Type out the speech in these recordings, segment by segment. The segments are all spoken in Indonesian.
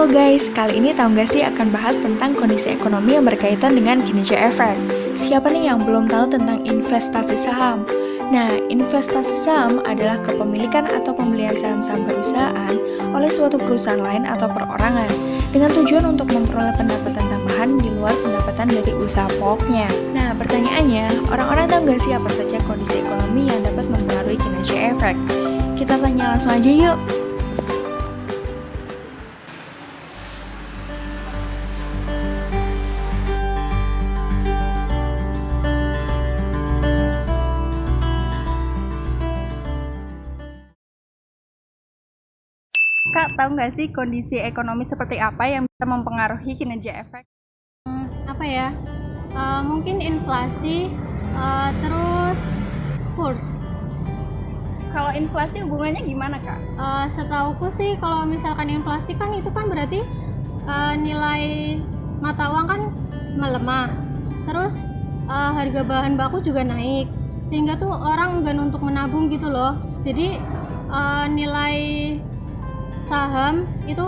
Halo guys, kali ini tahu nggak sih akan bahas tentang kondisi ekonomi yang berkaitan dengan kinerja efek. Siapa nih yang belum tahu tentang investasi saham? Nah, investasi saham adalah kepemilikan atau pembelian saham-saham perusahaan oleh suatu perusahaan lain atau perorangan dengan tujuan untuk memperoleh pendapatan tambahan di luar pendapatan dari usaha pokoknya. Nah, pertanyaannya, orang-orang tahu nggak sih apa saja kondisi ekonomi yang dapat mempengaruhi kinerja efek? Kita tanya langsung aja yuk. Kak, tahu nggak sih kondisi ekonomi seperti apa yang bisa mempengaruhi kinerja efek? Apa ya? Mungkin inflasi, terus kurs. Kalau inflasi hubungannya gimana, Kak? Setauku sih kalau misalkan inflasi kan itu kan berarti nilai mata uang kan melemah. Terus harga bahan baku juga naik. Sehingga tuh orang enggan untuk menabung gitu loh. Jadi nilai saham itu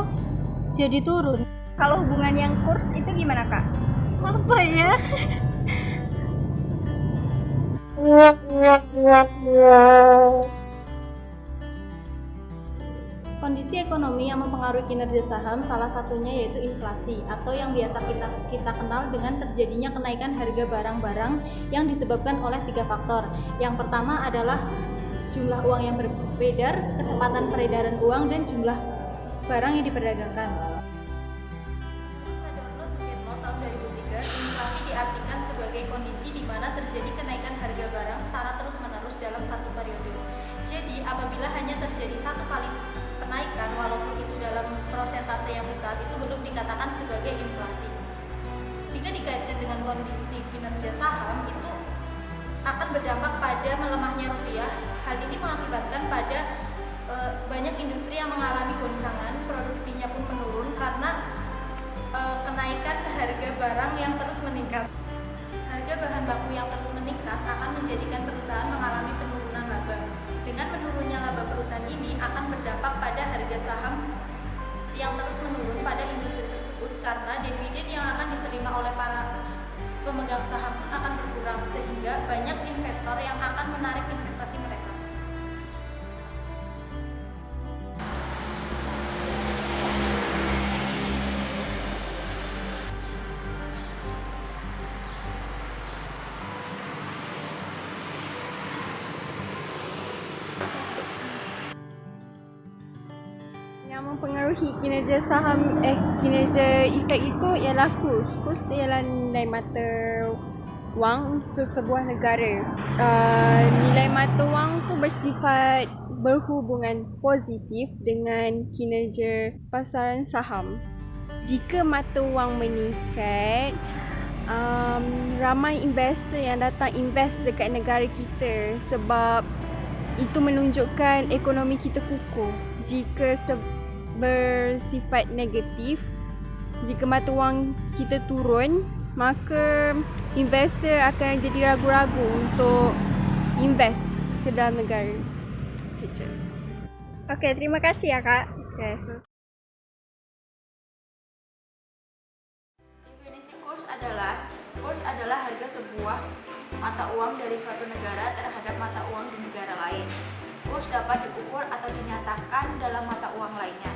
jadi turun. Kalau hubungan yang kurs itu gimana, Kak? Apa ya? Kondisi ekonomi yang mempengaruhi kinerja saham salah satunya yaitu inflasi atau yang biasa kita kenal dengan terjadinya kenaikan harga barang-barang yang disebabkan oleh 3 faktor. Yang pertama adalah jumlah uang yang beredar, kecepatan peredaran uang, dan jumlah barang yang diperdagangkan. Tahun 2003, inflasi diartikan sebagai kondisi di mana terjadi kenaikan harga barang secara terus-menerus dalam satu periode. Jadi, apabila hanya terjadi satu kali kenaikan, walaupun itu dalam persentase yang besar, itu belum dikatakan sebagai inflasi. Jika dikaitkan dengan kondisi kinerja saham, itu akan berdampak pada melemahnya rupiah. Hal ini mengakibatkan pada banyak industri yang mengalami goncangan, produksinya pun menurun karena kenaikan harga barang yang terus meningkat. Harga bahan baku yang terus meningkat akan menjadikan perusahaan mengalami penurunan laba. Dengan menurunnya laba perusahaan ini akan berdampak pada harga saham yang terus menurun pada industri tersebut karena dividen yang akan diterima oleh para pemegang saham akan berkurang sehingga banyak investor yang akan menarik investasi mereka. Yang mempengaruhi kinerja saham kinerja efek itu ialah kurs. Kurs itu ialah nilai mata wang untuk sebuah negara. Nilai mata wang tu bersifat berhubungan positif dengan kinerja pasaran saham. Jika mata wang meningkat, ramai investor yang datang invest dekat negara kita sebab itu menunjukkan ekonomi kita kukuh. Jika bersifat negatif, jika mata wang kita turun, maka investor akan jadi ragu-ragu untuk invest ke dalam negara kita. Oke, terima kasih ya, Kak. Definisi kurs adalah harga sebuah mata uang dari suatu negara terhadap mata uang di negara lain. Kurs dapat diukur atau dinyatakan dalam mata uang lainnya.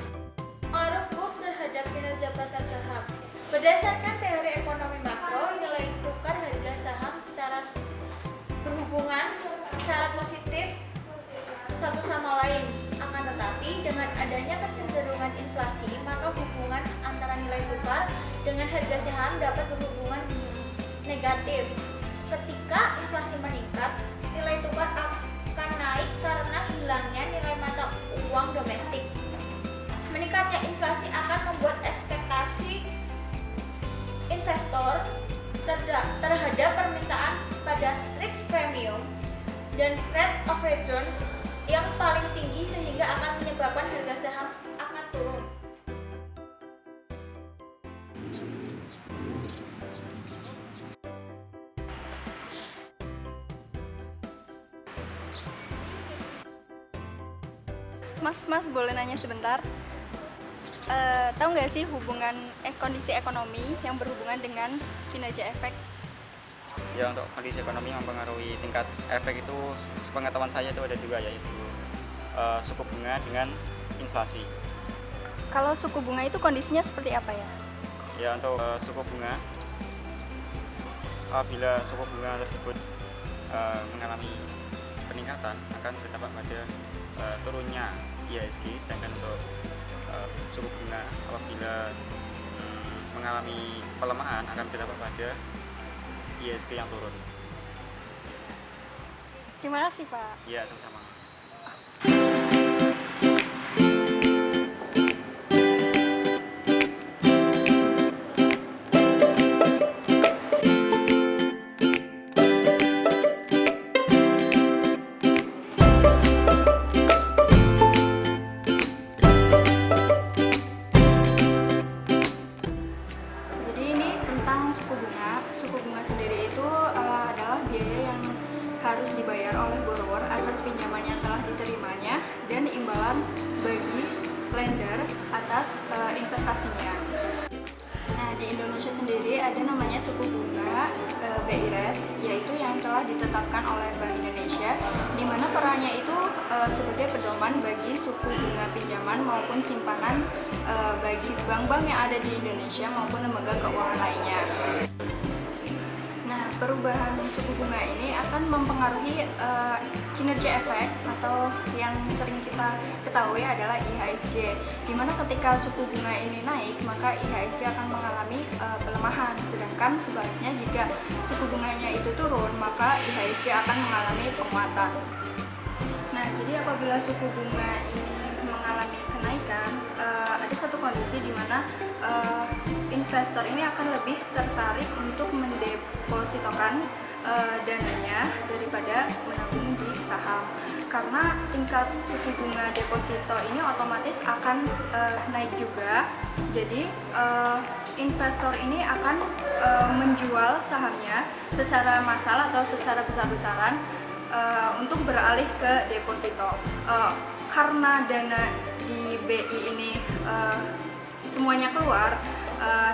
Pengaruh kurs terhadap kinerja pasar saham. Berdasarkan teori ekonomi makro, nilai tukar harga saham berhubungan secara positif satu sama lain. Akan tetapi, dengan adanya kecenderungan inflasi, maka hubungan antara nilai tukar dengan harga saham dapat berhubungan negatif. Ketika inflasi meningkat, nilai tukar akan naik karena hilangnya nilai mata uang domestik. Meningkatnya inflasi akan membuat ekspektasi investor terhadap permintaan pada risk premium dan rate of return yang paling tinggi sehingga akan menyebabkan harga saham akan turun. Mas, boleh nanya sebentar? Tahu nggak sih hubungan kondisi ekonomi yang berhubungan dengan kinerja efek? Ya, untuk kondisi ekonomi mempengaruhi tingkat efek itu sepengetahuan saya itu ada dua, yaitu suku bunga dengan inflasi. Kalau suku bunga itu kondisinya seperti apa ya? Ya, untuk suku bunga, apabila suku bunga tersebut mengalami peningkatan akan berdampak pada turunnya IHSG, sedangkan untuk suku bunga apabila mengalami pelemahan akan berdampak pada IHSG yang turun. Terima kasih Pak. Ya, sama-sama. Jadi ini tentang suku bunga. Suku bunga sendiri itu adalah biaya yang harus dibayar oleh borrower atas pinjaman yang telah diterimanya dan imbalan bagi lender atas investasinya. Nah, di Indonesia sendiri ada namanya suku bunga BI rate, yaitu yang telah ditetapkan oleh Bank Indonesia, di mana perannya itu sebagai pedoman bagi suku bunga pinjaman maupun simpanan bagi bank-bank yang ada di Indonesia maupun lembaga keuangan lainnya. Nah, perubahan suku bunga ini akan mempengaruhi kinerja efek atau yang sering kita ketahui adalah IHSG, di mana ketika suku bunga ini naik maka IHSG akan mengalami pelemahan, sedangkan sebaliknya jika suku bunganya itu turun maka IHSG akan mengalami penguatan. Nah, jadi apabila suku bunga ini mengalami kenaikan, ada satu kondisi di mana investor ini akan lebih tertarik untuk mendepositokan dananya daripada menabung di saham, karena tingkat suku bunga deposito ini otomatis akan naik juga. Jadi investor ini akan menjual sahamnya secara massal atau secara besar-besaran untuk beralih ke deposito. Karena dana di BI ini semuanya keluar,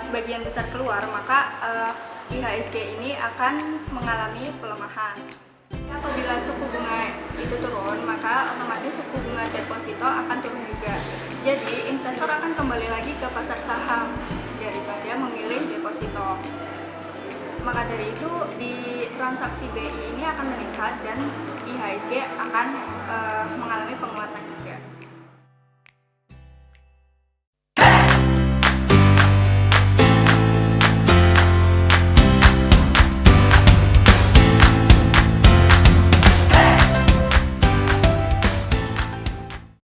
sebagian besar keluar, maka IHSG ini akan mengalami pelemahan. Apabila suku bunga itu turun, maka otomatis suku bunga deposito akan turun juga. Jadi investor akan kembali lagi ke pasar saham daripada memilih deposito. Maka dari itu di transaksi BI ini akan meningkat dan IHSG akan mengalami penguatan juga.